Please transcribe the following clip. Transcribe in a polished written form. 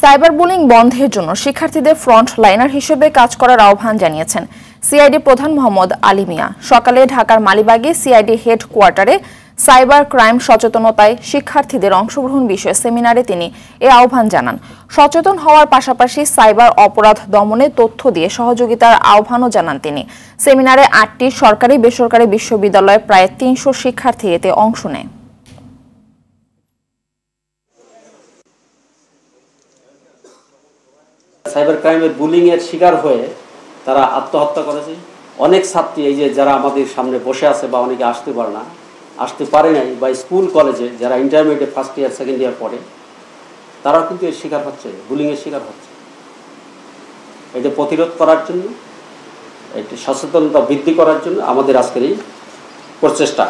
Cyber bullying বন্ধের জন্য শিক্ষার্থীদের ফ্রন্ট লাইনার হিসেবে কাজ করার আহ্বান জানিয়েছেন সিআইডি প্রধান মোহাম্মদ আলী মিয়া। সকালে ঢাকার মালিবাগে সিআইডি হেডকোয়ার্টারে সাইবার ক্রাইম সচেতনতায় শিক্ষার্থীদের অংশগ্রহণ বিষয়ে সেমিনারে তিনি এ আহ্বান জানান। সচেতন হওয়ার পাশাপাশি সাইবার অপরাধ দমনে তথ্য দিয়ে সহযোগিতার আহ্বানও জানান তিনি। সেমিনারে ৮টি সরকারি বেসরকারি বিশ্ববিদ্যালয়ের প্রায় ৩০০ শিক্ষার্থী এতে অংশ নেয়। সাইবার ক্রাইমের বুলিং এর শিকার হয়ে তারা আত্মহত্যা করেছে। অনেক ছাত্রী এই যে যারা আমাদের সামনে বসে আছে বা অনেকে আসতে পারে নাই বা স্কুল কলেজে যারা intermediate first year second year পড়ে তারাও কিন্তু এর শিকার হচ্ছে, বুলিং এর শিকার হচ্ছে। এটা প্রতিরোধ করার জন্য, এটি সচেতনতা বৃদ্ধি করার জন্য আমাদের আজকের এই প্রচেষ্টা।